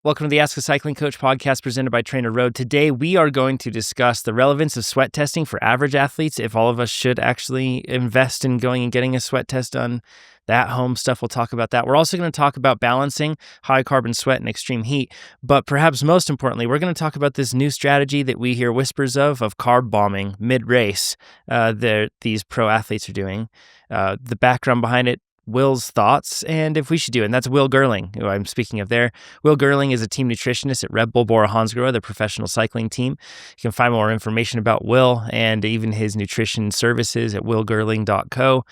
Welcome to the Ask a Cycling Coach podcast presented by TrainerRoad. Today, we are going to discuss the relevance of sweat testing for average athletes, if all of us should actually invest in going and getting a sweat test done. The at-home stuff, we'll talk about that. We're also going to talk about balancing high carbon sweat and extreme heat. But perhaps most importantly, we're going to talk about this new strategy that we hear whispers of carb bombing mid-race these pro athletes are doing. The background behind it, Will's thoughts, and if we should do it. And that's Will Gerling, who I'm speaking of there. Will Gerling is a team nutritionist at Red Bull Bora-Hansgrohe, the professional cycling team. You can find more information about Will and even his nutrition services at willgerling.co.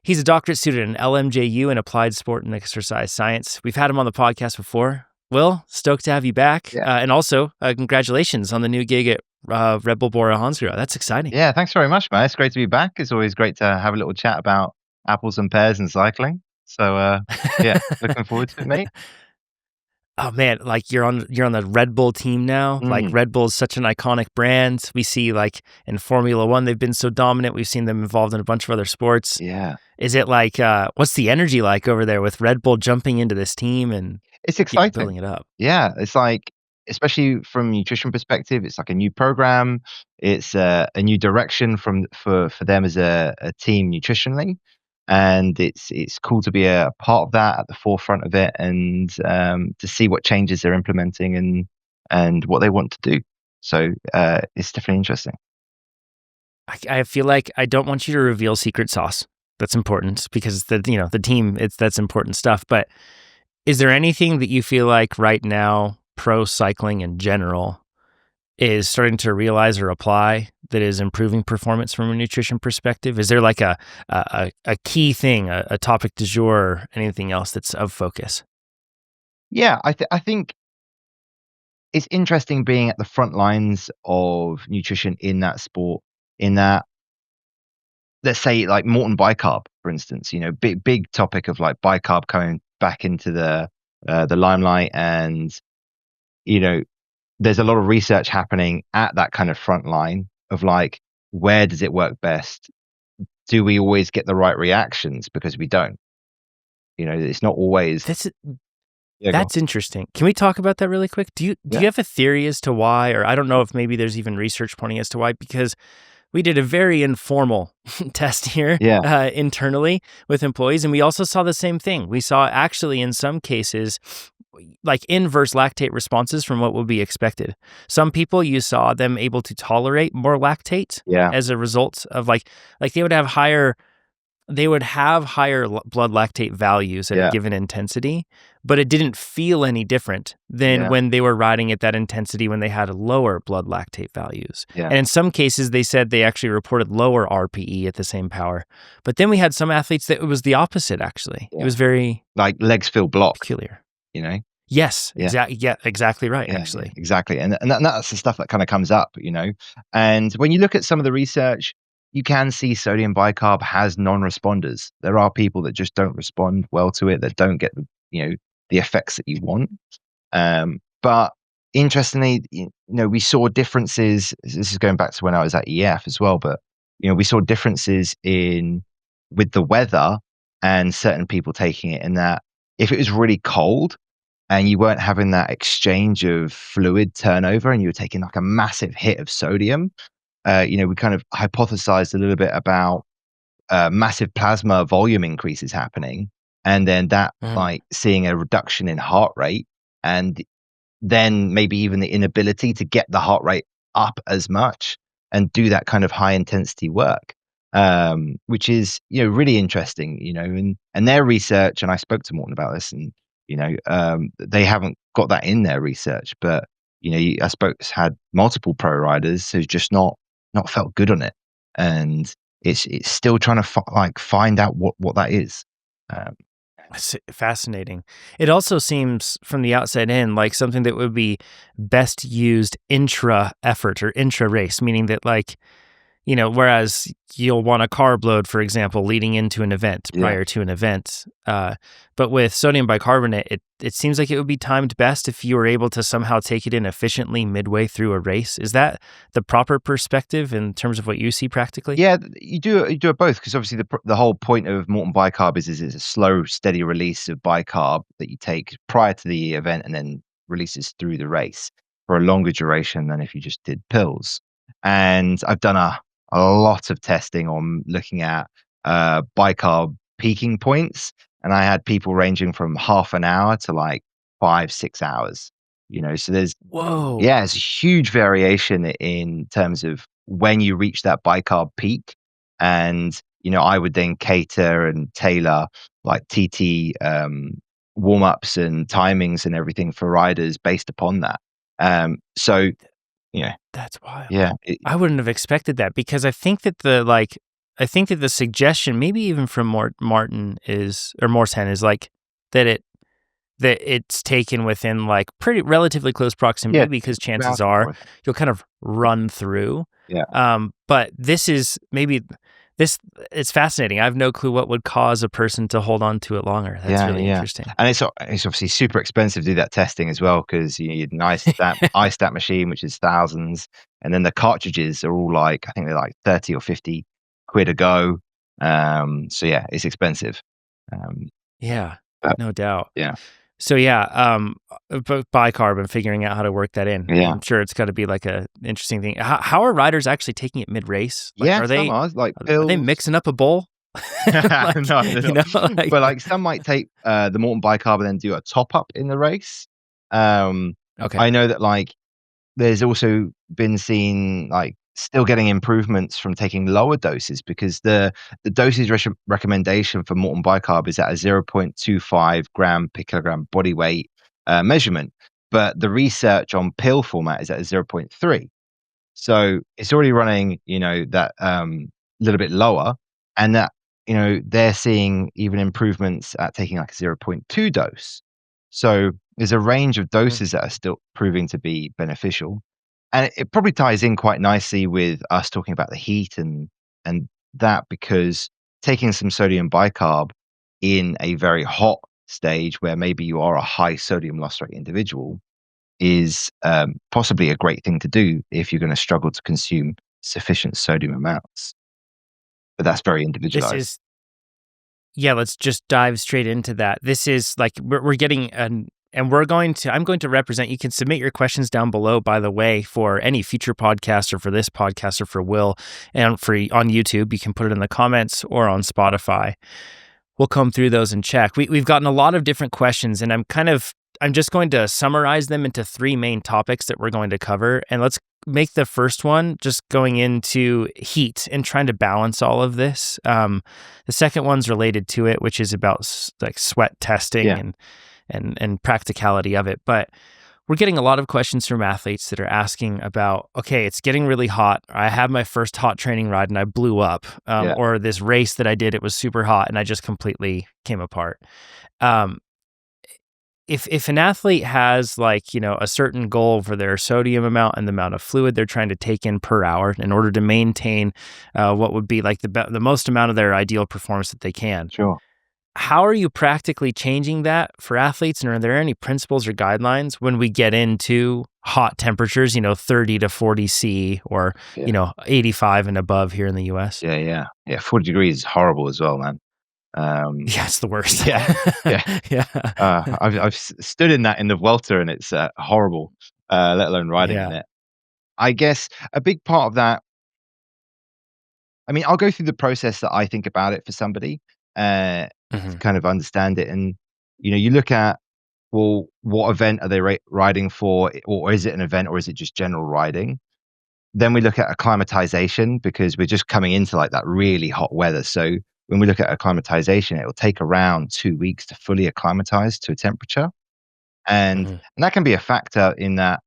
He's a doctorate student in LMJU in applied sport and exercise science. We've had him on the podcast before. Will, stoked to have you back. Yeah. And also, congratulations on the new gig at Red Bull Bora-Hansgrohe. That's exciting. Yeah, thanks very much, man. It's great to be back. It's always great to have a little chat about apples and pears and cycling. So yeah, looking forward to it, mate. Oh man, like you're on the Red Bull team now. Like Red Bull is such an iconic brand. We see like in Formula One, they've been so dominant. We've seen them involved in a bunch of other sports. Yeah. Is it like, what's the energy like over there with Red Bull jumping into this team and It's exciting. building it up? Yeah, it's like, especially from a nutrition perspective, it's like a new program. It's a new direction for them as a team nutritionally. And it's cool to be a part of that, at the forefront of it, and to see what changes they're implementing and what they want to do. So it's definitely interesting. I feel like I don't want you to reveal secret sauce. That's important because the team, that's important stuff. But is there anything that you feel like right now pro cycling in general is starting to realize or apply that is improving performance from a nutrition perspective? Is there like a key thing, a topic du jour, or anything else that's of focus? Yeah, I think it's interesting being at the front lines of nutrition in that sport. In that, let's say like Morton bicarb, for instance, big topic of like bicarb coming back into the limelight, and there's a lot of research happening at that kind of front line of like, where does it work best? Do we always get the right reactions? Because we don't. It's not always. That's interesting. Can we talk about that really quick? Do you have a theory as to why, or I don't know if maybe there's even research pointing as to why, because we did a very informal test here internally with employees, and we also saw the same thing. We saw actually in some cases like inverse lactate responses from what would be expected. Some people, you saw them able to tolerate more lactate as a result of like they would have higher blood lactate values at a given intensity, but it didn't feel any different than when they were riding at that intensity when they had lower blood lactate values. Yeah. And in some cases, they said they actually reported lower RPE at the same power. But then we had some athletes that it was the opposite, actually. Yeah. It was very... like legs feel blocked. Peculiar. Yes. Exactly right, actually. Exactly. And that's the stuff that kind of comes up, And when you look at some of the research, you can see sodium bicarb has non-responders. There are people that just don't respond well to it, that don't get the effects that you want. But interestingly, we saw differences. This is going back to when I was at EF as well, but we saw differences with the weather and certain people taking it, in that if it was really cold and you weren't having that exchange of fluid turnover and you were taking like a massive hit of sodium, we kind of hypothesized a little bit about massive plasma volume increases happening, and then that like seeing a reduction in heart rate, and then maybe even the inability to get the heart rate up as much and do that kind of high intensity work, which is really interesting. And their research, and I spoke to Morton about this, and they haven't got that in their research, but I had multiple pro riders who's just not felt good on it, and it's still trying to find out what that is. It's fascinating. It also seems from the outside in like something that would be best used intra effort or intra race, meaning that like, whereas you'll want a carb load, for example, leading into an event, prior to an event. But with sodium bicarbonate, it seems like it would be timed best if you were able to somehow take it in efficiently midway through a race. Is that the proper perspective in terms of what you see practically? Yeah, you do it both, because obviously the whole point of Morton bicarb is it's a slow, steady release of bicarb that you take prior to the event and then releases through the race for a longer duration than if you just did pills. And I've done a lot of testing on looking at bicarb peaking points, and I had people ranging from half an hour to like 5, 6 hours. So Whoa. there's a huge variation in terms of when you reach that bicarb peak. And, I would then cater and tailor like TT warm-ups and timings and everything for riders based upon that. So, you know, That's wild. yeah, I wouldn't have expected that because I think that the suggestion, maybe even from Martin or Morsen, is like that it's taken within like pretty relatively close proximity yeah, because chances about are worth it. you'll kind of run through. Yeah, But this is maybe this it's fascinating. I have no clue what would cause a person to hold on to it longer. That's really yeah. interesting. And it's obviously super expensive to do that testing as well because you need an iStat machine, which is thousands, and then the cartridges are all like I think they're like 30 or 50 quid a go. So yeah, it's expensive. Um, Yeah, but no doubt. yeah, So yeah, bicarb and figuring out how to work that in. yeah, I'm sure it's got to be like a interesting thing. How are riders actually taking it mid race? Like, yeah. Some are like are they pills. mixing up a bowl? Like, No, they're not. like But like some might take the Morton bicarb and then do a top up in the race. Um, okay, I know that like there's also been seen like still getting improvements from taking lower doses because the dosage recommendation for Morton bicarb is at a 0.25 gram per kilogram body weight measurement, but the research on pill format is at a zero point 0.3. So it's already running, that little bit lower, and that they're seeing even improvements at taking like a zero point 0.2 dose. So there's a range of mm, doses that are still proving to be beneficial, and it probably ties in quite nicely with us talking about the heat and that because taking some sodium bicarb in a very hot stage where maybe you are a high sodium loss rate individual is possibly a great thing to do if you're going to struggle to consume sufficient sodium amounts. But that's very this individualized. is yeah. Let's just dive straight into that. This is like we're getting an. And I'm going to represent, you can submit your questions down below, by the way, for any future podcast or for this podcast or for Will and on YouTube. You can put it in the comments or on Spotify. We'll come through those and check. We've gotten a lot of different questions, and I'm just going to summarize them into 3 main topics that we're going to cover. And let's make the first one just going into heat and trying to balance all of this. The second one's related to it, which is about like sweat testing Yeah. and practicality of it. But we're getting a lot of questions from athletes that are asking about, okay, it's getting really hot. I had my first hot training ride and I blew up. Yeah. Or this race that I did, it was super hot and I just completely came apart. Um, if an athlete has like, a certain goal for their sodium amount and the amount of fluid they're trying to take in per hour in order to maintain what would be like the most amount of their ideal performance that they can, Sure. how are you practically changing that for athletes? And are there any principles or guidelines when we get into hot temperatures, 30 to 40 C or, Yeah. 85 and above here in the US? Yeah. 40 degrees is horrible as well, man. Yeah, it's the worst. Yeah. Yeah. Yeah. I've stood in that in the welter and it's horrible, let alone riding in Yeah. it. I guess a big part of that. I mean, I'll go through the process that I think about it for somebody to Hmm. kind of understand it. And, you look at, well, what event are they riding for? Or is it an event or is it just general riding? Then we look at acclimatization because we're just coming into like that really hot weather. So when we look at acclimatization, it will take around 2 weeks to fully acclimatize to a temperature. Hmm. And that can be a factor in that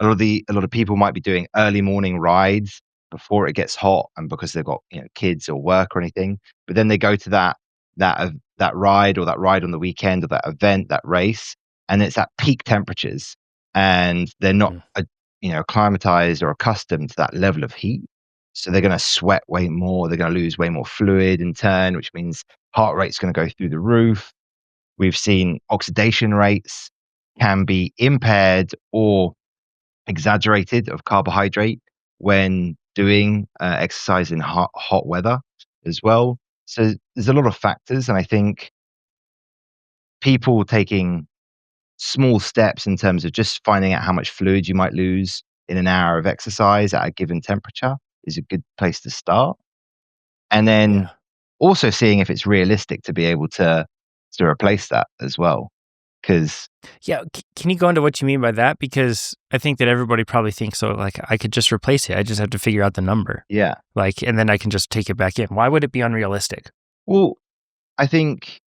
a lot of people might be doing early morning rides before it gets hot and because they've got kids or work or anything, but then they go to that ride or that ride on the weekend or that event, that race, and it's at peak temperatures and they're not acclimatized or accustomed to that level of heat, so they're going to sweat way more, they're going to lose way more fluid in turn, which means heart rate's going to go through the roof. We've seen oxidation rates can be impaired or exaggerated of carbohydrate when doing exercise in hot weather as well. So there's a lot of factors, and I think people taking small steps in terms of just finding out how much fluid you might lose in an hour of exercise at a given temperature is a good place to start. And then Yeah. also seeing if it's realistic to be able to replace that as well. Because Yeah, can you go into what you mean by that? Because I think that everybody probably thinks, so like, I could just replace it. I just have to figure out the number. yeah, Like, and then I can just take it back in. Why would it be unrealistic? well, I think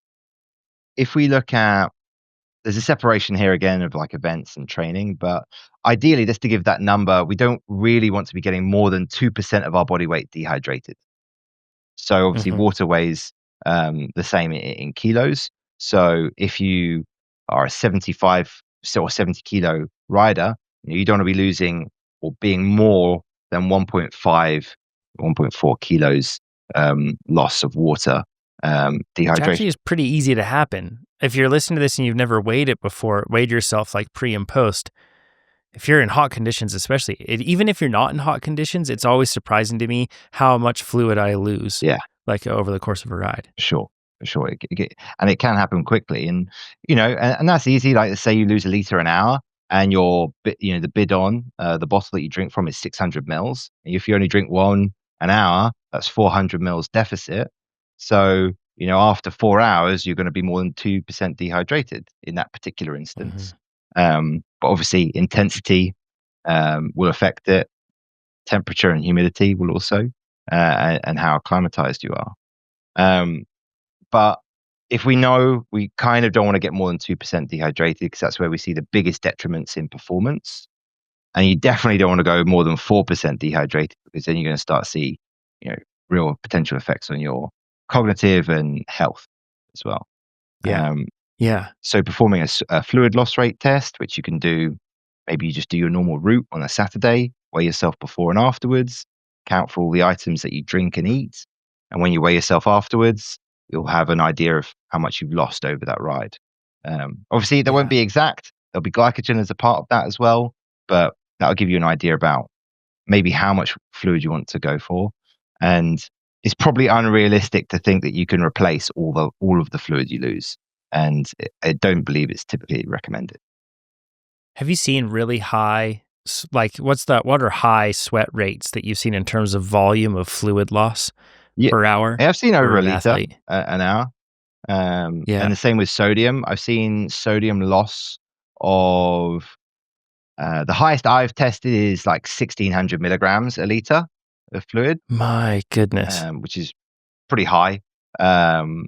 if we look at there's a separation here again of like events and training, but ideally, just to give that number, we don't really want to be getting more than 2% of our body weight dehydrated. So obviously, Hmm. water weighs the same in kilos. So if you are a 70 kilo rider, you don't want to be losing or being more than 1.5, 1.4 kilos loss of water Which actually dehydration. is pretty easy to happen. If you're listening to this and you've never weighed it before, weighed yourself like pre and post, if you're in hot conditions, especially, even if you're not in hot conditions, it's always surprising to me how much fluid I lose, Yeah. like over the course of a ride. Sure, for sure. And it can happen quickly. And, and that's easy. Like, say you lose a liter an hour and the bidon, the bottle that you drink from is 600 mils. And if you only drink one an hour, that's 400 mils deficit. So, after 4 hours, you're going to be more than 2% dehydrated in that particular Hmm. instance. But obviously, intensity will affect it. Temperature and humidity will also, and how acclimatized you are. Um, but if we know we kind of don't want to get more than 2% dehydrated because that's where we see the biggest detriments in performance. And you definitely don't want to go more than 4% dehydrated because then you're going to start to see, you know, real potential effects on your cognitive and health as well. Yeah. Um, Yeah. so performing a fluid loss rate test, which you can do, maybe you just do your normal route on a Saturday, weigh yourself before and afterwards, count for all the items that you drink and eat. And when you weigh yourself afterwards, you'll have an idea of how much you've lost over that ride. Obviously, that won't Yeah. be exact. There'll be glycogen as a part of that as well, but that'll give you an idea about maybe how much fluid you want to go for. And it's probably unrealistic to think that you can replace all of the fluid you lose. And I don't believe it's typically recommended. Have you seen really high, like, what are high sweat rates that you've seen in terms of volume of fluid loss Yeah, per hour I have seen over for a an liter athlete? an hour. And Yeah. the same with sodium. I've seen sodium loss of the highest I've tested is like 1600 milligrams a liter of fluid, My goodness. which is pretty high. Um,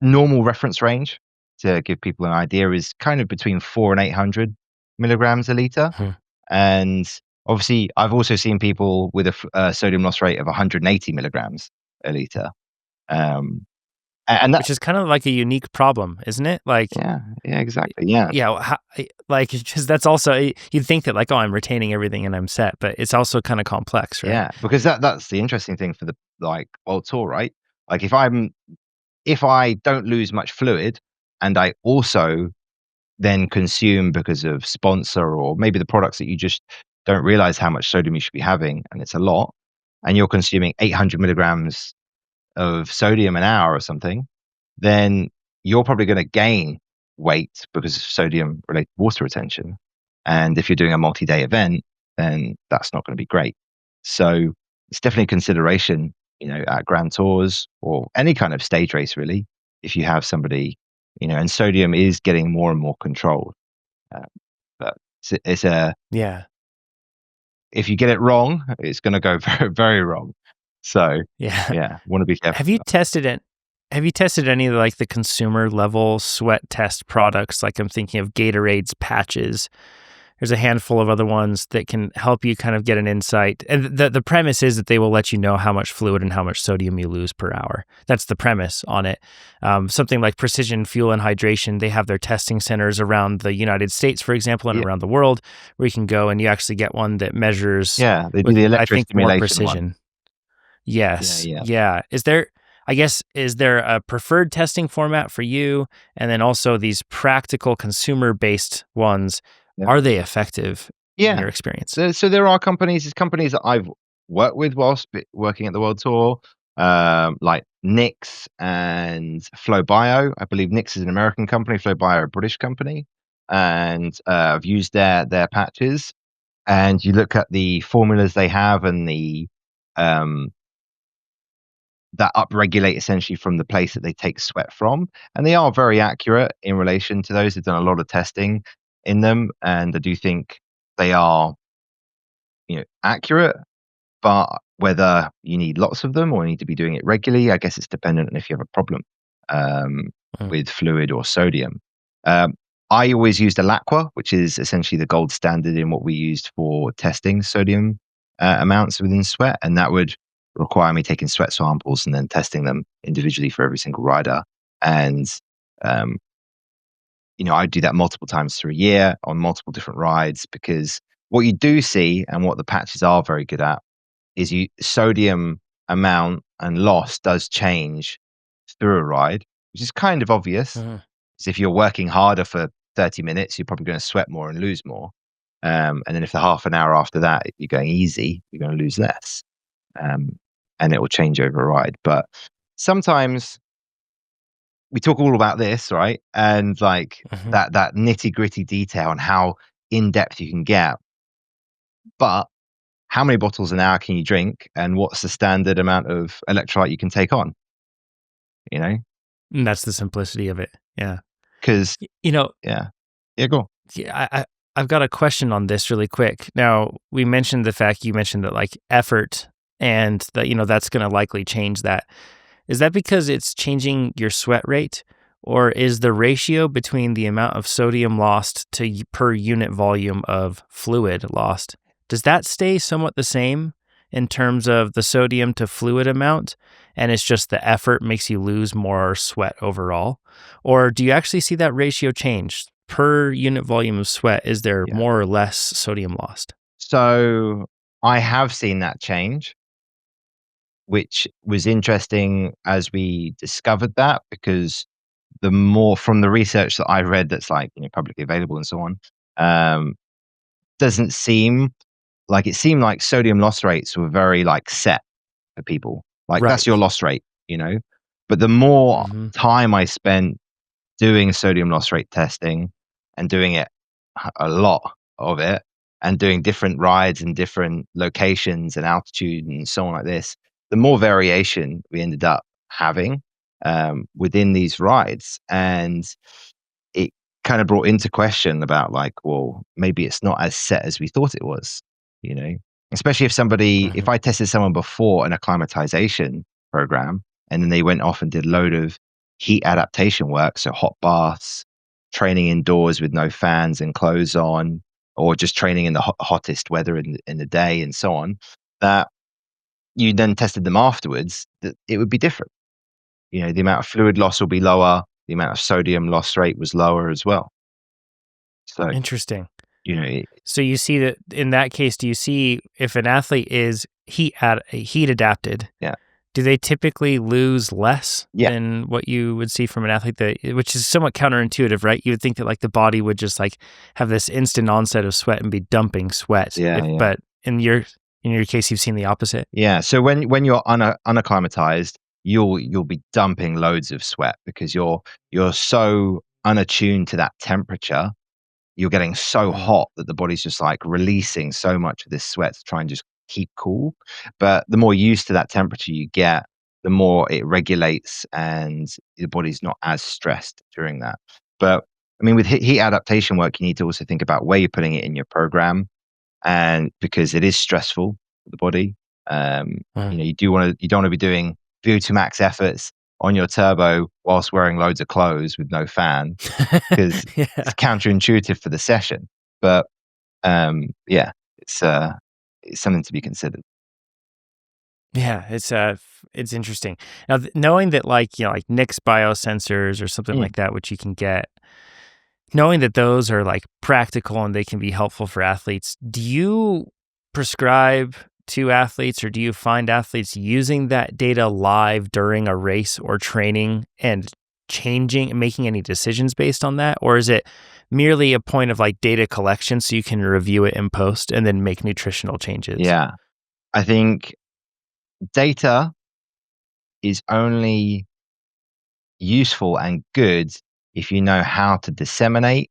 Normal reference range to give people an idea is kind of between 4 and 800 milligrams a liter. Hmm. And obviously, I've also seen people with a sodium loss rate of 180 milligrams a liter. Um, and that, Which is kind of like a unique problem, isn't it? Like, yeah, yeah, exactly. Yeah, yeah, like, because that's also, you'd think that like, oh, I'm retaining everything and I'm set, but it's also kind of complex, right? yeah, because that's the interesting thing for the like world tour, right? Like if I don't lose much fluid and I also then consume because of sponsor or maybe the products that you just don't realize how much sodium you should be having, and it's a lot, and you're consuming 800 milligrams of sodium an hour or something, then you're probably going to gain weight because of sodium related water retention. And if you're doing a multi day event, then that's not going to be great. So it's definitely a consideration, at grand tours or any kind of stage race, really, if you have somebody, and sodium is getting more and more controlled. Uh, but Yeah. if you get it wrong, it's going to go very, very wrong. So Yeah. yeah, want to be careful. Have you tested it? Have you tested any of like the consumer level sweat test products? Like I'm thinking of Gatorade's patches. There's a handful of other ones that can help you kind of get an insight. And the premise is that they will let you know how much fluid and how much sodium you lose per hour. That's the premise on it. Something like Precision Fuel and Hydration, they have their testing centers around the United States, for example, and Yeah, around the world, where you can go and you actually get one that measures yeah, they do with, the I think, more electrostimulation one. precision. Yeah, Yes. yeah, Yeah. Is there a preferred testing format for you? And then also these practical consumer based ones, yeah. are they effective in Yeah. your experience? So there are there's companies that I've worked with whilst working at the World Tour, like Nix and Flow Bio. I believe Nix is an American company, Flow Bio a British company. and I've used their patches. And you look at the formulas they have and the um, that upregulate essentially from the place that they take sweat from, and they are very accurate in relation to those. They've done a lot of testing in them, and I do think they are, accurate. But whether you need lots of them or need to be doing it regularly, I guess it's dependent on if you have a problem um, Mm. with fluid or sodium. Um, I always used a Laqua, which is essentially the gold standard in what we used for testing sodium amounts within sweat, and that would require me taking sweat samples and then testing them individually for every single rider. And um, I do that multiple times through a year on multiple different rides, because what you do see and what the patches are very good at is sodium amount and loss does change through a ride, which is kind of obvious. Mhm. Because if you're working harder for 30 minutes, you're probably going to sweat more and lose more. And then if the half an hour after that you're going easy, you're going to lose less. Um, and it will change over a ride. But sometimes we talk all about this, right? And like Mhm. that nitty gritty detail on how in depth you can get. But how many bottles an hour can you drink, and what's the standard amount of electrolyte you can take on? You know, And that's the simplicity of it. Yeah. because You know, yeah, yeah, go on. yeah, I've got a question on this really quick. Now, we mentioned the fact you mentioned that like effort and that, that's going to likely change that. Is that because it's changing your sweat rate, or is the ratio between the amount of sodium lost to per unit volume of fluid lost, does that stay somewhat the same in terms of the sodium to fluid amount, and it's just the effort makes you lose more sweat overall? Or do you actually see that ratio change per unit volume of sweat? Is there Yeah. more or less sodium lost? So I have seen that change, which was interesting as we discovered that, because the more from the research that I read that's like publicly available and so on, um, doesn't seem like it seemed like sodium loss rates were very like set for people. Like that's your Right. loss rate, But the more Hmm. time I spent doing sodium loss rate testing and doing it a lot of it and doing different rides in different locations and altitude and so on like this, the more variation we ended up having within these rides. And it kind of brought into question about like, well, maybe it's not as set as we thought it was, you know, especially if Hmm. I tested someone before an acclimatization program and then they went off and did a load of heat adaptation work. So hot baths, training indoors with no fans and clothes on, or just training in the hottest weather in the day and so on, that you then tested them afterwards, that it would be different. The amount of fluid loss will be lower. The amount of sodium loss rate was lower as well. So, Interesting. you know, it, So you see that in that case, do you see if an athlete is heat adapted, yeah, do they typically lose less yeah, than what you would see from an athlete which is somewhat counterintuitive, right? You would think that like the body would just like have this instant onset of sweat and be dumping sweat. yeah, yeah, But in your case, you've seen the opposite. yeah. So when you're unacclimatized, you'll be dumping loads of sweat because you're so unattuned to that temperature. You're getting so Mm. hot that the body's just like releasing so much of this sweat to try and just keep cool. But the more used to that temperature you get, the more it regulates and the body's not as stressed during that. But I mean, with heat adaptation work, you need to also think about where you're putting it in your program, and because it is stressful for the body. Mm. You don't want to be doing VO2 max efforts on your turbo whilst wearing loads of clothes with no fan, because it's Yeah. counterintuitive for the session. But yeah, it's something to be considered. Yeah, it's interesting. Now, knowing that like, like Nick's biosensors or something Mm, like that, which you can get, knowing that those are like practical and they can be helpful for athletes, do you prescribe to athletes, or do you find athletes using that data live during a race or training and making any decisions based on that? Or is it merely a point of like data collection so you can review it in post and then make nutritional changes? yeah, I think data is only useful and good if you know how to disseminate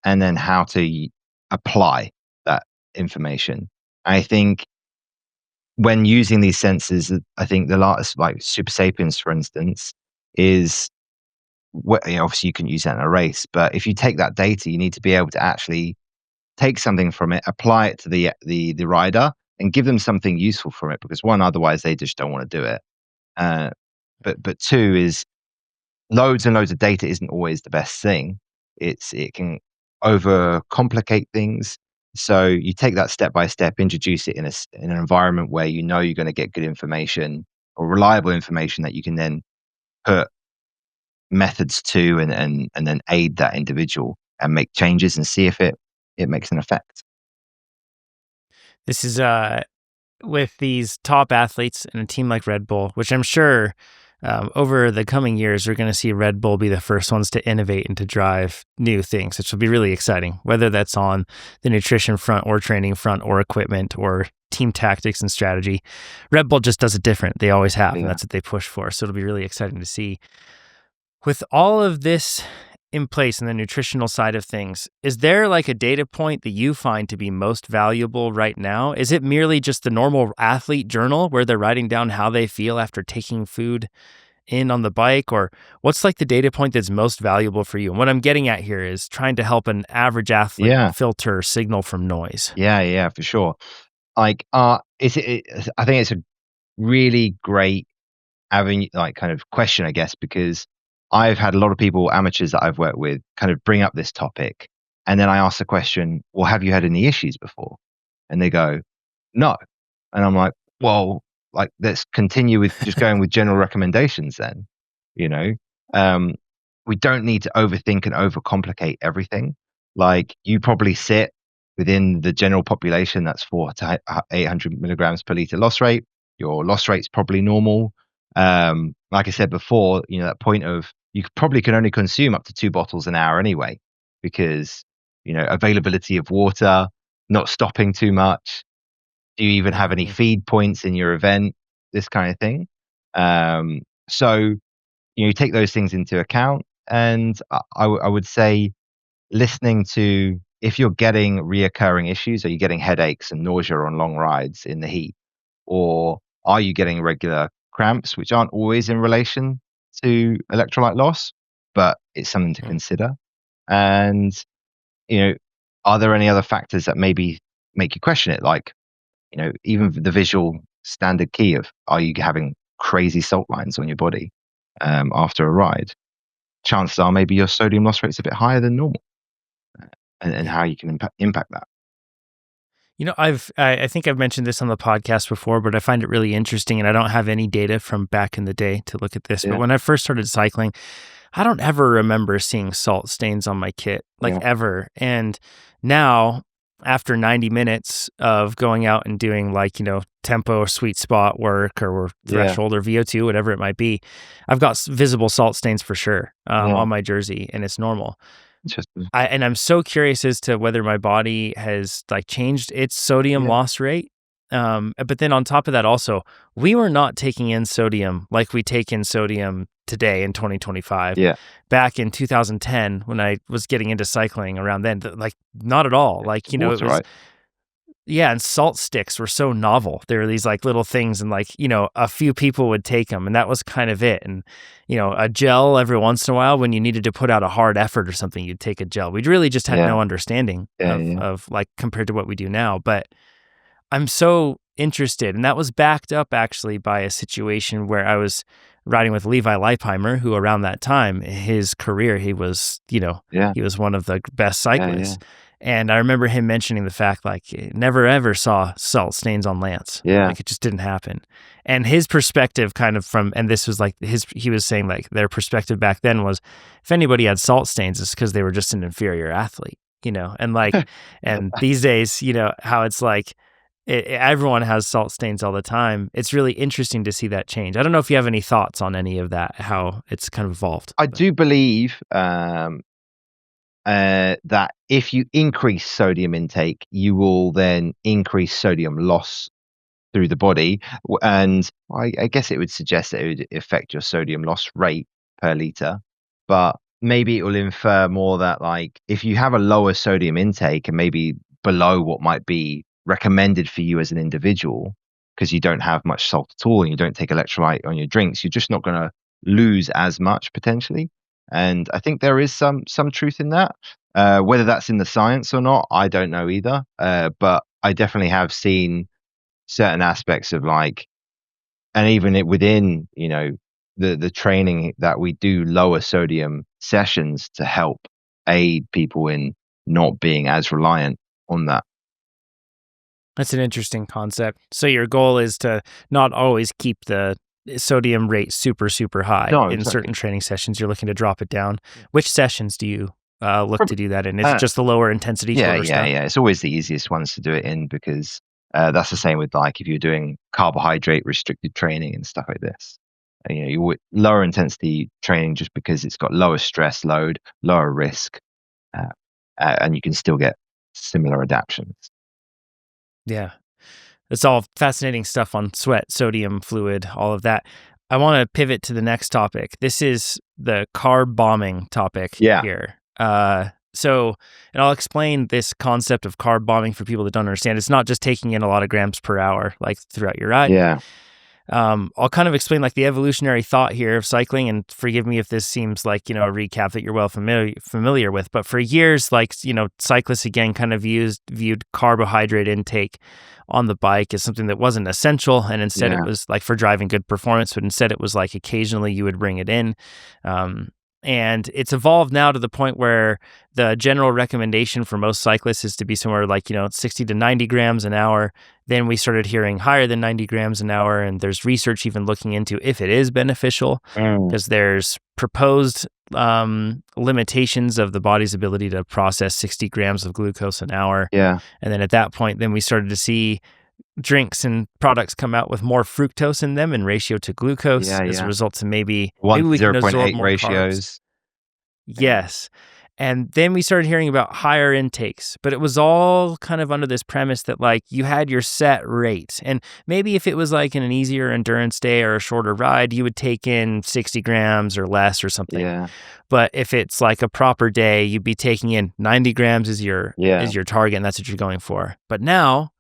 and then how to apply that information. I think when using these sensors, I think the last, like Super Sapiens, for instance, is obviously you can use that in a race, but if you take that data, you need to be able to actually take something from it, apply it to the rider, and give them something useful from it. Because one, otherwise they just don't want to do it. Uh, but two is loads and loads of data isn't always the best thing. It can overcomplicate things. So you take that step by step, introduce it in in an environment where you know you're going to get good information or reliable information that you can then put methods to, and then aid that individual and make changes and see if it makes an effect. This is with these top athletes and a team like Red Bull, which I'm sure over the coming years, we're going to see Red Bull be the first ones to innovate and to drive new things, which will be really exciting, whether that's on the nutrition front or training front or equipment or team tactics and strategy. Red Bull just does it different. They always have, and that's what they push for. So it'll be really exciting to see. With all of this in place in the nutritional side of things, is there like a data point that you find to be most valuable right now? Is it merely just the normal athlete journal where they're writing down how they feel after taking food in on the bike? Or what's like the data point that's most valuable for you? And what I'm getting at here is trying to help an average athlete filter signal from noise. Yeah, for sure. Like, I think it's a really great avenue, like kind of question, I guess, because I've had a lot of people, amateurs that I've worked with, kind of bring up this topic. And then I ask the question, well, have you had any issues before? And they go, no. And I'm like, well, like, let's continue with just going with general recommendations then. You know, we don't need to overthink and overcomplicate everything. Like, you probably sit within the general population that's 400 to 800 milligrams per liter loss rate. Your loss rate's probably normal. Like I said before, that point of you probably can only consume up to 2 bottles an hour anyway, because, availability of water, not stopping too much. Do you even have any feed points in your event? This kind of thing. So, you take those things into account. And I would say listening to, if you're getting reoccurring issues, are you getting headaches and nausea on long rides in the heat? Or are you getting regular cramps, which aren't always in relation to electrolyte loss, but it's something to consider? And, are there any other factors that maybe make you question it? Like, even the visual standard key of, are you having crazy salt lines on your body after a ride? Chances are maybe your sodium loss rate's a bit higher than normal, and how you can impact that. I think I've mentioned this on the podcast before, but I find it really interesting, and I don't have any data from back in the day to look at this. But when I first started cycling, I don't ever remember seeing salt stains on my kit, ever. And now, after 90 minutes of going out and doing tempo or sweet spot work or threshold or VO2, whatever it might be, I've got visible salt stains for sure on my jersey, and it's normal. Interesting. And I'm so curious as to whether my body has changed its sodium loss rate. But then on top of that, also, we were not taking in sodium like we take in sodium today in 2025. Back in 2010, when I was getting into cycling around then, not at all. It was, right. Yeah, and salt sticks were so novel. There were these little things, and a few people would take them, and that was kind of it. And a gel every once in a while when you needed to put out a hard effort or something, you'd take a gel. We really just had no understanding of compared to what we do now. But I'm so interested, and that was backed up actually by a situation where I was riding with Levi Leipheimer, who around that time, his career, he was, he was one of the best cyclists. And I remember him mentioning the fact, never ever saw salt stains on Lance. It just didn't happen. And his perspective and this was he was saying their perspective back then was, if anybody had salt stains, it's because they were just an inferior athlete, and and these days, how it's everyone has salt stains all the time. It's really interesting to see that change. I don't know if you have any thoughts on any of that, how it's kind of evolved. I do believe that if you increase sodium intake, you will then increase sodium loss through the body. And I guess it would suggest that it would affect your sodium loss rate per liter. But maybe it will infer more that, like, if you have a lower sodium intake and maybe below what might be recommended for you as an individual, because you don't have much salt at all and you don't take electrolyte on your drinks, you're just not going to lose as much potentially. And I think there is some truth in that. Whether that's in the science or not, I don't know either. But I definitely have seen certain aspects of, like, and even within, the training, that we do lower sodium sessions to help aid people in not being as reliant on that. That's an interesting concept. So your goal is to not always keep the sodium rate super, super high. No, In exactly. certain training sessions, you're looking to drop it down. Yeah. Which sessions do you look to do that in? Is it Uh, just the lower intensity, Yeah, shorter yeah, stuff? yeah. It's always the easiest ones to do it in, because that's the same with, like, if you're doing carbohydrate restricted training and stuff like this. Lower intensity training just because it's got lower stress load, lower risk, uh, and you can still get similar adaptions. Yeah. It's all fascinating stuff on sweat, sodium, fluid, all of that. I want to pivot to the next topic. This is the carb bombing topic Yeah. here. And I'll explain this concept of carb bombing for people that don't understand. It's not just taking in a lot of grams per hour, like throughout your ride. Yeah. I'll kind of explain like the evolutionary thought here of cycling, and forgive me if this seems like, a recap that you're well familiar with, but for years, like, cyclists again kind of viewed carbohydrate intake on the bike as something that wasn't essential. And instead it was like for driving good performance, but instead it was like occasionally you would bring it in. And it's evolved now to the point where the general recommendation for most cyclists is to be somewhere like, 60 to 90 grams an hour. Then we started hearing higher than 90 grams an hour. And there's research even looking into if it is beneficial, because there's proposed limitations of the body's ability to process 60 grams of glucose an hour. Yeah. And then at that point, then we started to see drinks and products come out with more fructose in them in ratio to glucose as a result to maybe we can absorb 0.8 more ratios. carbs. Yes. And then we started hearing about higher intakes, but it was all kind of under this premise that like you had your set rate. And maybe if it was like in an easier endurance day or a shorter ride, you would take in 60 grams or less or something. Yeah. But if it's like a proper day, you'd be taking in 90 grams as your target, and that's what you're going for. But now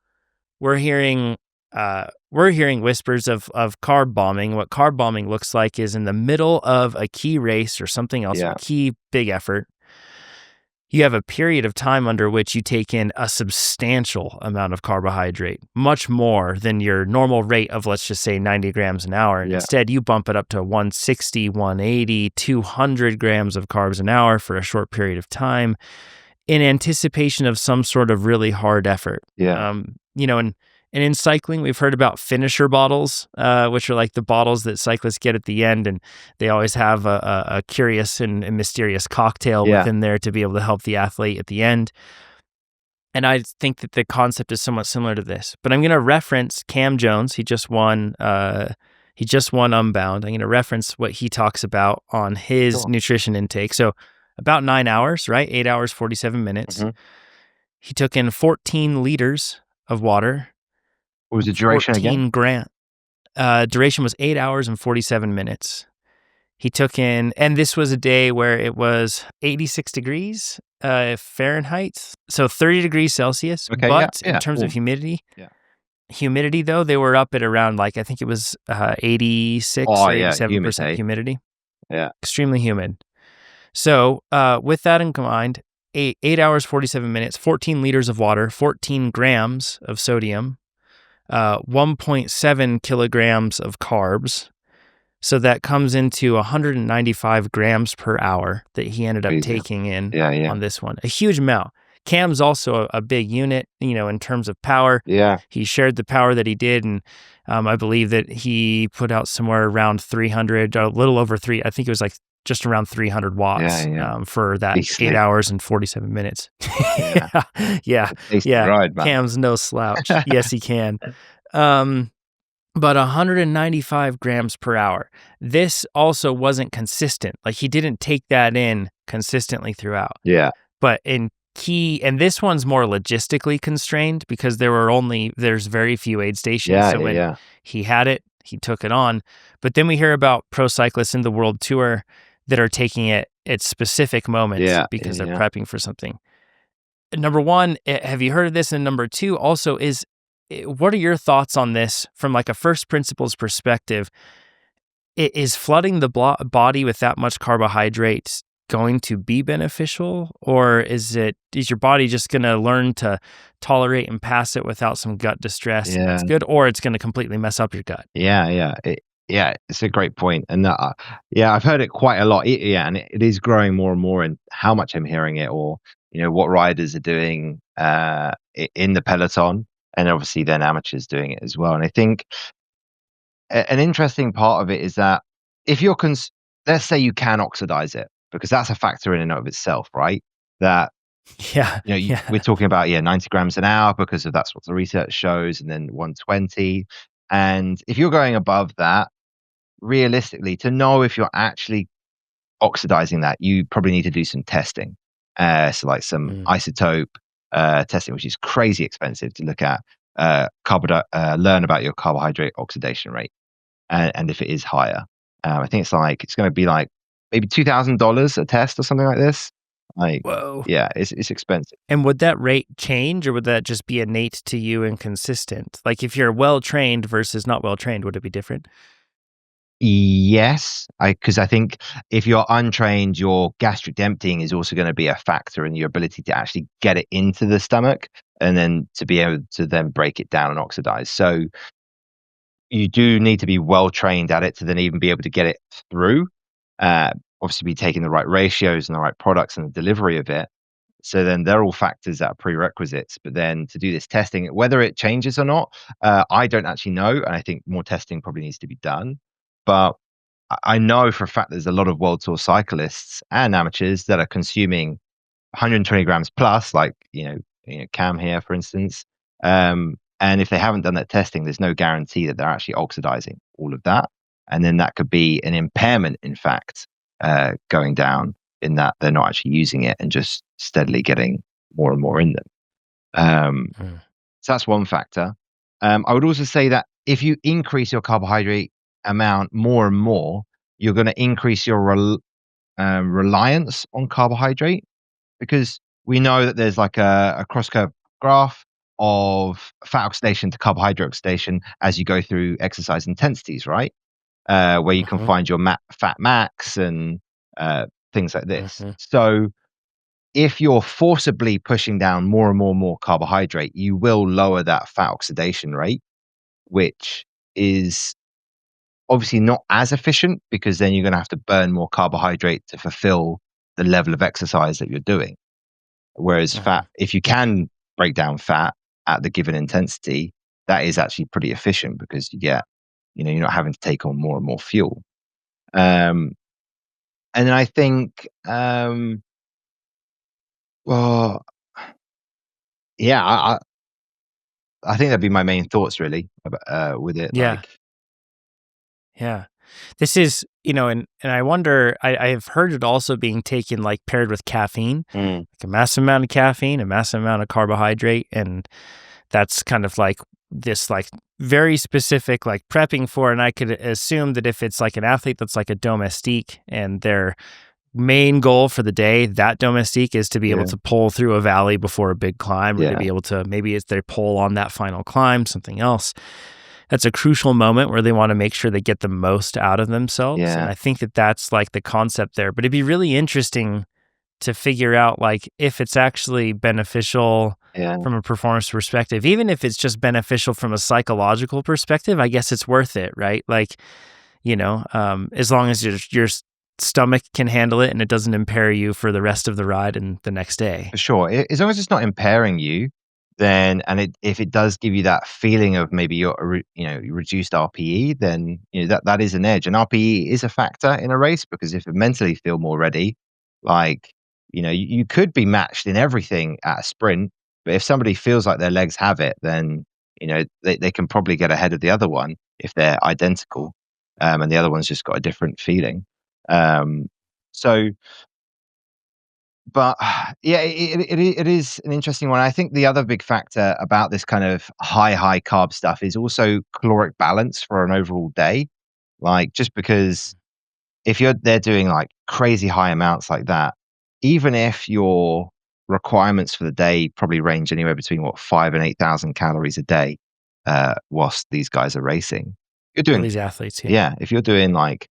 we're hearing whispers of carb bombing. What carb bombing looks like is in the middle of a key race or something else, a key big effort, you have a period of time under which you take in a substantial amount of carbohydrate, much more than your normal rate of, let's just say, 90 grams an hour. And instead, you bump it up to 160, 180, 200 grams of carbs an hour for a short period of time in anticipation of some sort of really hard effort. And in cycling, we've heard about finisher bottles, which are like the bottles that cyclists get at the end, and they always have a curious and mysterious cocktail within there to be able to help the athlete at the end. And I think that the concept is somewhat similar to this. But I'm going to reference Cam Jones. He just won Unbound. I'm going to reference what he talks about on his nutrition intake. So about 9 hours, right? 8 hours, 47 minutes. Mm-hmm. He took in 14 liters of water. What was the duration again? Duration was 8 hours and 47 minutes. He took in, and this was a day where it was 86 degrees Fahrenheit, so 30 degrees Celsius. Okay, but in terms of humidity, though, they were up at around like, I think it was 86 or 87% humidity. Yeah. Extremely humid. So with that in mind, 8 hours, 47 minutes, 14 liters of water, 14 grams of sodium, 1.7 kilograms of carbs. So that comes into 195 grams per hour that he ended up taking in on this one. A huge amount. Cam's also a big unit, in terms of power. Yeah. He shared the power that he did, and I believe that he put out somewhere around 300, a little over I think it was like just around 300 watts for that 8 hours and 47 minutes. Yeah. Ride, man. Cam's no slouch. Yes, he can. But 195 grams per hour. This also wasn't consistent. Like he didn't take that in consistently throughout. Yeah. But and this one's more logistically constrained because there's very few aid stations. So when he had it, he took it on. But then we hear about pro cyclists in the world tour that are taking it its specific moment Yeah, yeah, because they're yeah. prepping for something. Number one, have you heard of this? And number two, also, what are your thoughts on this from like a first principles perspective? Is flooding the body with that much carbohydrates going to be beneficial, or is your body just going to learn to tolerate and pass it without some gut distress, and that's Yeah. good, or it's going to completely mess up your gut? Yeah, yeah. Yeah, it's a great point. And yeah, I've heard it quite a lot. Yeah, and it is growing more and more in how much I'm hearing it, or what riders are doing in the peloton, and obviously then amateurs doing it as well. And I think an interesting part of it is that if you're let's say you can oxidize it, because that's a factor in and of itself, right? That Yeah, we're yeah. talking about 90 grams an hour because that's what the research shows, and then 120. And if you're going above that, realistically, to know if you're actually oxidizing that, you probably need to do some testing. So like some Mm. isotope testing, which is crazy expensive to look at, learn about your carbohydrate oxidation rate, and if it is higher. I think it's going to be like maybe $2,000 a test or something like this. Like, Whoa. yeah, it's expensive. And would that rate change, or would that just be innate to you and consistent? Like if you're well trained versus not well trained, would it be different? Yes, because I think if you're untrained, your gastric emptying is also going to be a factor in your ability to actually get it into the stomach, and then to be able to then break it down and oxidize. So you do need to be well trained at it to then even be able to get it through. Uh, Obviously, be taking the right ratios and the right products and the delivery of it. So then they're all factors that are prerequisites. But then to do this testing, whether it changes or not, I don't actually know. And I think more testing probably needs to be done. But I know for a fact there's a lot of world tour cyclists and amateurs that are consuming 120 grams plus, like Cam here, for instance. And if they haven't done that testing, there's no guarantee that they're actually oxidizing all of that. And then that could be an impairment, in fact, going down, in that they're not actually using it and just steadily getting more and more in them. Mm. So that's one factor. I would also say that if you increase your carbohydrate amount more and more, you're going to increase your reliance on carbohydrate, because we know that there's like a cross curve graph of fat oxidation to carbohydrate oxidation as you go through exercise intensities, right? Where you can Mm-hmm. find your fat max and things like this. Mm-hmm. So if you're forcibly pushing down more carbohydrate, you will lower that fat oxidation rate, which is obviously not as efficient, because then you're going to have to burn more carbohydrate to fulfill the level of exercise that you're doing. Whereas Mm-hmm. fat, if you can break down fat at the given intensity, that is actually pretty efficient, because you're not having to take on more and more fuel. Um, and then I think, well, yeah, I think that'd be my main thoughts really with it. Yeah. Like, Yeah. This is, and I wonder, I have heard it also being taken like paired with caffeine, mm, like a massive amount of caffeine, a massive amount of carbohydrate. And that's kind of like this, like very specific, like prepping for. And I could assume that if it's like an athlete that's like a domestique and their main goal for the day, that domestique is to be able yeah, to pull through a valley before a big climb, or to yeah, be able to, maybe it's their pull on that final climb, something else. That's a crucial moment where they want to make sure they get the most out of themselves. And yeah, I think that that's like the concept there. But it'd be really interesting to figure out like if it's actually beneficial yeah, from a performance perspective, even if it's just beneficial from a psychological perspective. I guess it's worth it, right? Like, as long as your stomach can handle it and it doesn't impair you for the rest of the ride and the next day. for sure. As long as it's not impairing you, then, and if it does give you that feeling of maybe reduced RPE, then that is an edge. And RPE is a factor in a race, because if you mentally feel more ready, like you could be matched in everything at a sprint, but if somebody feels like their legs have it, then they can probably get ahead of the other one if they're identical, and the other one's just got a different feeling. Um, so but yeah, it is an interesting one. I think the other big factor about this kind of high carb stuff is also caloric balance for an overall day. Like, just because if they're doing like crazy high amounts like that, even if your requirements for the day probably range anywhere between 5 and 8,000 calories a day, whilst these guys are racing, you're All doing, these athletes, yeah. yeah, if you're doing like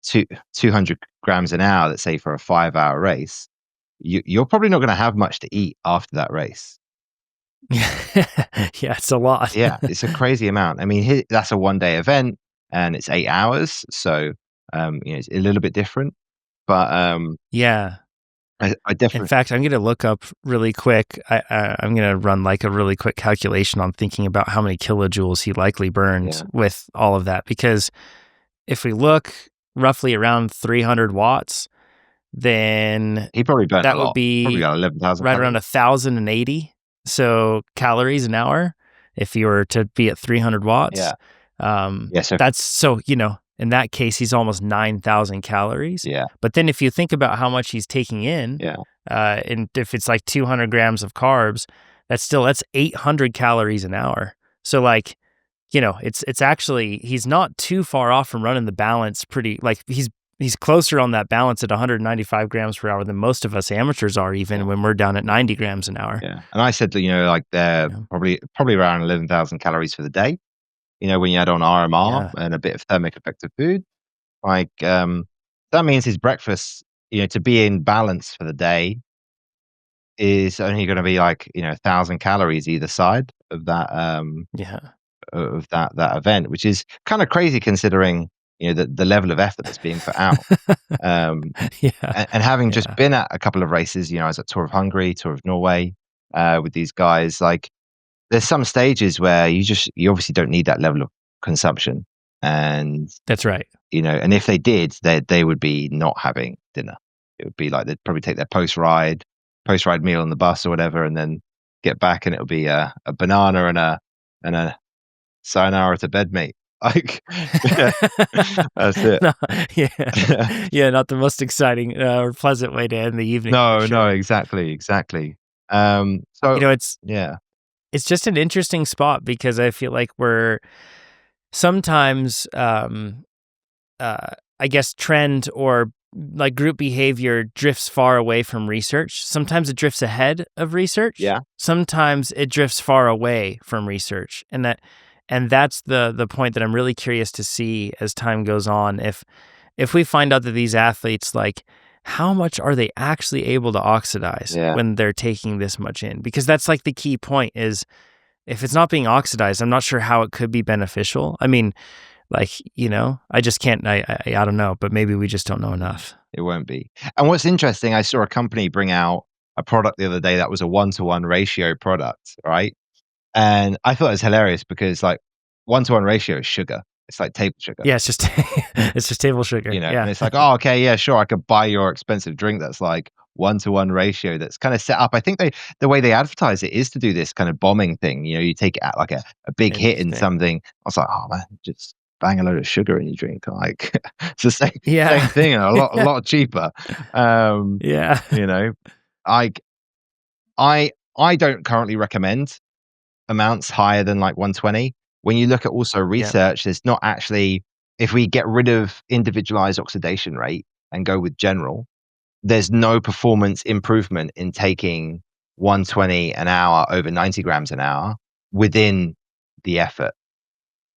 200 grams an hour, let's say for a 5-hour race, you're probably not going to have much to eat after that race. Yeah, it's a lot. Yeah, it's a crazy amount. I mean, that's a 1-day event and it's 8 hours, so it's a little bit different. But Yeah. I In definitely, fact, I'm going to look up really quick. I'm going to run like a really quick calculation on thinking about how many kilojoules he likely burned yeah, with all of that. Because if we look roughly around 300 watts, then he probably burnt a that would lot. Probably be got 11,000 right around calories. 1,080 calories an hour if you were to be at 300 watts. Yeah, yeah. So That's so, in that case, he's almost 9,000 calories. yeah, But then if you think about how much he's taking in, yeah, and if it's like 200 grams of carbs, that's 800 calories an hour. So like, it's actually, he's not too far off from running the balance he's closer on that balance at 195 grams per hour than most of us amateurs are, even yeah, when we're down at 90 grams an hour. yeah. And I said that like they're Yeah. probably around 11,000 calories for the day. When you add on RMR Yeah. and a bit of thermic effective food, like that means his breakfast, to be in balance for the day, is only going to be like 1,000 calories either side of that Yeah. that event, which is kind of crazy considering the level of effort that's being put out. Um, Yeah. and having just Yeah. been at a couple of races, I was at Tour of Hungary, Tour of Norway, with these guys. Like, there's some stages where you obviously don't need that level of consumption, and That's right. and if they did, they would be not having dinner. It would be like they'd probably take their post ride meal on the bus or whatever, and then get back, and it'll be a banana and a sayonara to bed, mate. Like, yeah, that's it. No, yeah. Yeah, not the most exciting or pleasant way to end the evening for No, no, sure. exactly, exactly. You So know, yeah, it's just an interesting spot because I feel like we're sometimes I guess trend or like group behavior drifts far away from research. Sometimes it drifts ahead of research. yeah, Sometimes it drifts far away from research. And that's the point that I'm really curious to see as time goes on. If we find out that these athletes, like, how much are they actually able to oxidize yeah, when they're taking this much in? Because that's like the key point is if it's not being oxidized, I'm not sure how it could be beneficial. I mean, like, I just can't, I don't know, but maybe we just don't know enough. it won't be. And what's interesting, I saw a company bring out a product the other day that was a 1-to-1 ratio product, right? And I thought it was hilarious because, like, 1-to-1 ratio is sugar. It's like table sugar, Yeah, it's just, it's just table sugar. and Yeah. it's like, oh, okay, yeah, sure, I could buy your expensive drink that's like 1-to-1 ratio that's kind of set up. I think the way they advertise it is to do this kind of bombing thing. You take it at like a big hit in Interesting. something. I was like, oh man, just bang a load of sugar in your drink. Like, it's the same Yeah. thing and a lot cheaper. Um, Yeah. you know, I I don't currently recommend amounts higher than like 120. When you look at also Yeah. research, there's not actually, if we get rid of individualized oxidation rate and go with general, there's no performance improvement in taking 120 an hour over 90 grams an hour within the effort.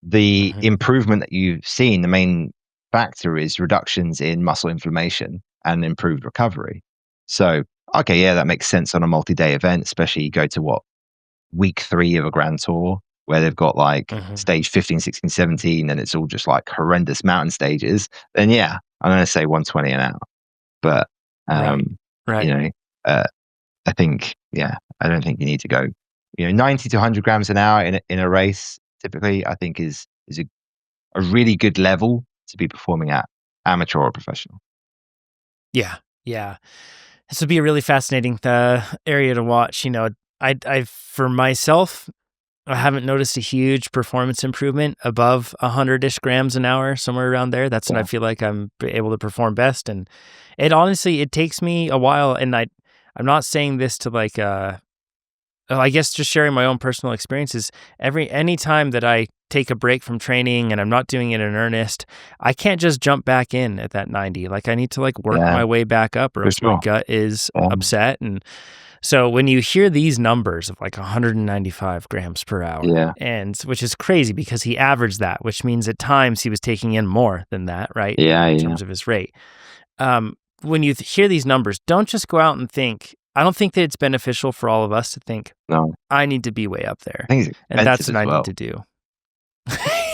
The Mhm. improvement that you've seen, the main factor is reductions in muscle inflammation and improved recovery. So, okay, yeah, that makes sense on a multi-day event, especially you go to week 3 of a grand tour where they've got like Mhm. stage 15, 16, 17, and it's all just like horrendous mountain stages, then yeah, I'm going to say 120 an hour. But, Right. um, you Right. know, uh, I think, yeah, I don't think you need to go, 90 to 100 grams an hour in a race. Typically, I think is a really good level to be performing at, amateur or professional. Yeah. Yeah. This would be a really fascinating area to watch. I for myself, I haven't noticed a huge performance improvement above 100-ish grams an hour, somewhere around there. That's when I Yeah, feel like I'm able to perform best. And it honestly, it takes me a while. And I'm not saying this to like, I guess just sharing my own personal experiences, any time that I take a break from training and I'm not doing it in earnest, I can't just jump back in at that 90. Like I need to like work Yeah, my way back up or for else my sure. gut is Yeah, upset. And so when you hear these numbers of like 195 grams per hour, yeah, and which is crazy because he averaged that, which means at times he was taking in more than that, right? yeah, In yeah. terms of his rate. When you hear these numbers, don't just go out and think, I don't think that it's beneficial for all of us to think, No, I need to be way up there, I think it's and that's expensive what as I need well. to do.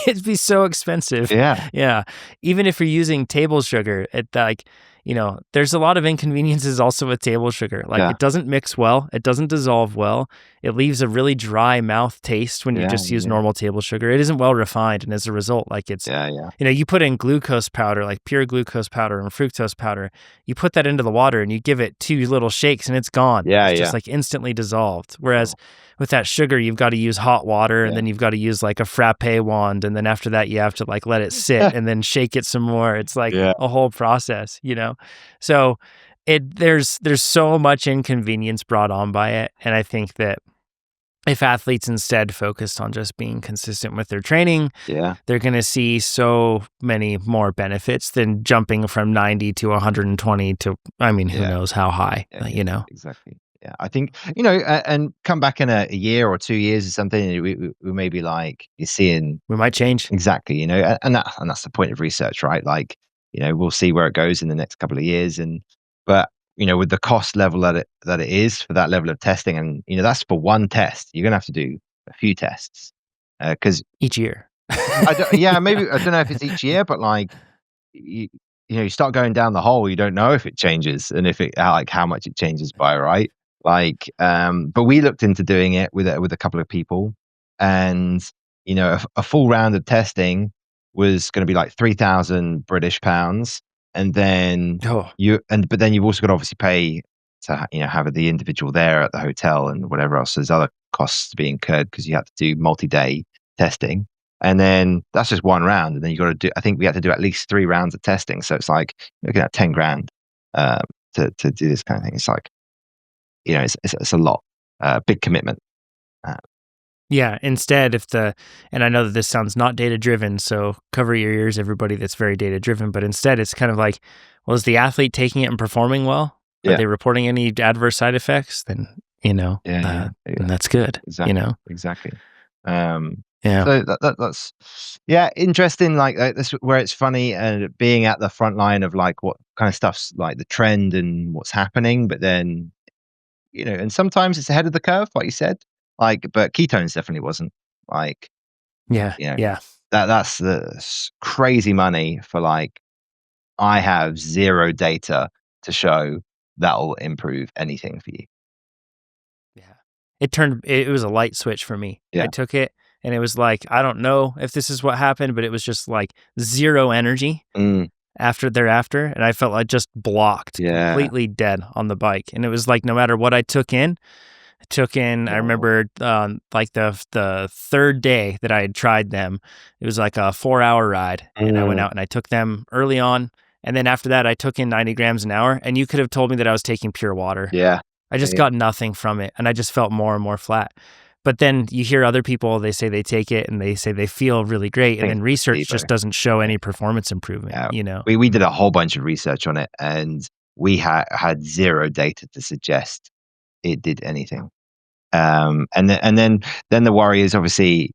It'd be so expensive. Yeah, Yeah. Even if you're using table sugar, there's a lot of inconveniences also with table sugar. Like yeah, it doesn't mix well, it doesn't dissolve well. It leaves a really dry mouth taste when you yeah, just use yeah, normal table sugar. It isn't well refined, and as a result, like yeah, yeah, you put in glucose powder, like pure glucose powder and fructose powder. You put that into the water and you give it two little shakes and it's gone. yeah, It's just yeah, like instantly dissolved. Whereas sure. with that sugar, you've got to use hot water and Yeah. then you've got to use like a frappe wand. And then after that, you have to like let it sit and then shake it some more. It's like Yeah, a whole process. So there's so much inconvenience brought on by it. And I think that if athletes instead focused on just being consistent with their training, yeah, they're going to see so many more benefits than jumping from 90 to 120 to, I mean, who yeah, knows how high, yeah, yeah, you know? exactly. Yeah, I think, and come back in a year or 2 years or something, and we may be like, you're seeing We might change. exactly, and that's the point of research, right? Like, we'll see where it goes in the next couple of years, but, with the cost level that it is for that level of testing, and, that's for one test. You're gonna have to do a few tests, because Each year. I don't yeah, maybe I don't know if it's each year, but, like, you you start going down the hole, you don't know if it changes and if how much it changes by, right? Like, but we looked into doing it with a couple of people, and, a full round of testing was gonna be like 3,000 British pounds, and then Oh, but then you've also got to obviously pay to have the individual there at the hotel and whatever else. There's other costs to be incurred because you have to do multi-day testing. And then that's just one round, and then you got to do. I think we had to do at least 3 rounds of testing, so it's like looking at 10 grand um, to do this kind of thing. It's like it's a lot, big commitment. Uh, yeah. Instead, and I know that this sounds not data driven, so cover your ears, everybody that's very data driven, but instead it's kind of like, well, is the athlete taking it and performing well? Are yeah, they reporting any adverse side effects? Then, yeah, yeah, then yeah, that's good, exactly, exactly. Um, Yeah. so that's yeah, interesting. Like this, where it's funny and being at the front line of like what kind of stuff's like the trend and what's happening, but then and sometimes it's ahead of the curve, like you said. Like, but ketones definitely wasn't. Like, Yeah. you know, Yeah. that's the crazy money for like I have zero data to show that'll improve anything for you. Yeah. It was a light switch for me. I Yeah. took it and it was like, I don't know if this is what happened, but it was just like zero energy Mm, thereafter. And I felt like just blocked, yeah. completely dead on the bike. And it was like, no matter what I Wow. remember like the third day that I had tried them, it was like a 4-hour ride. And I went Mm, out and I took them early on. And then after that, I took in 90 grams an hour. And you could have told me that I was taking pure water. yeah. I Yeah. just Yeah. got nothing from it, and I just felt more and more flat. But then you hear other people, they say they take it and they say they feel really great, I and think then it's research placebo. just doesn't show Yeah. any performance improvement, Yeah. you know? We did a whole bunch of research on it, and we had zero data to suggest it did anything. And then the worry is obviously,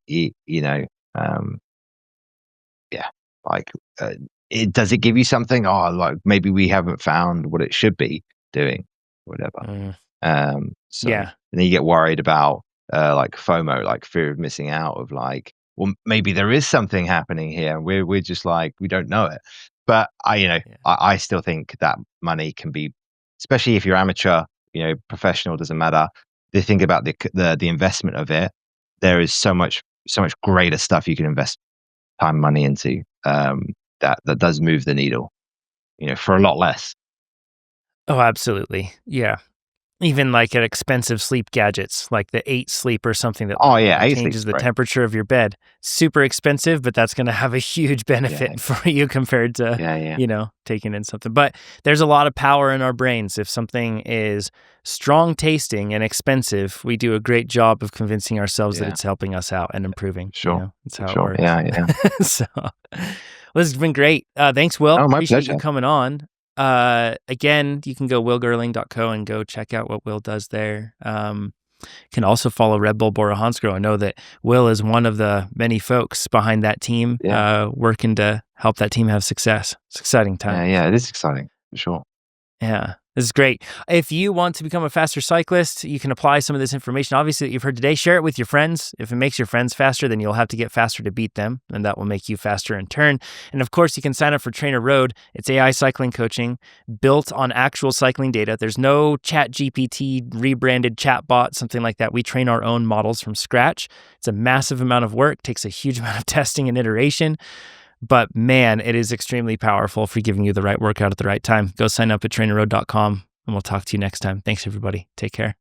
um, yeah, like, does it give you something? Oh, like maybe we haven't found what it should be doing, whatever. Mm, So yeah, and then you get worried about like FOMO, like fear of missing out, of like, well, maybe there is something happening here, and we're just like we don't know it. But yeah. I still think that money can be, especially if you're amateur, professional, doesn't matter. They think about the investment of it. There is so much greater stuff you can invest time, money into, that does move the needle, for a lot less. Oh, absolutely. Yeah. even like at expensive sleep gadgets, like the 8 Sleep or something that Oh yeah, changes sleep's the great. temperature of your bed. Super expensive, but that's going to have a huge benefit Yeah, for you compared to, yeah. taking in something. But there's a lot of power in our brains. If something is strong tasting and expensive, we do a great job of convincing ourselves that Yeah. it's helping us out and improving. Sure. That's how it Sure. works. Yeah. So, well, this has been great. Thanks, Will. Oh, my Appreciate you pleasure. coming on. Again, you can go willgerling.co and go check out what Will does there. Can also follow Red Bull Bora-Hansgrohe. I know that Will is one of the many folks behind that team, Yeah. working to help that team have success. It's an exciting time. Yeah. It is exciting for sure. Yeah, this is great. If you want to become a faster cyclist, you can apply some of this information, obviously, that you've heard today. Share it with your friends. If it makes your friends faster, then you'll have to get faster to beat them, and that will make you faster in turn. And of course, you can sign up for TrainerRoad. It's AI cycling coaching built on actual cycling data. There's no ChatGPT rebranded chatbot, something like that. We train our own models from scratch. It's a massive amount of work, takes a huge amount of testing and iteration. But man, it is extremely powerful for giving you the right workout at the right time. Go sign up at trainerroad.com and we'll talk to you next time. Thanks, everybody. Take care.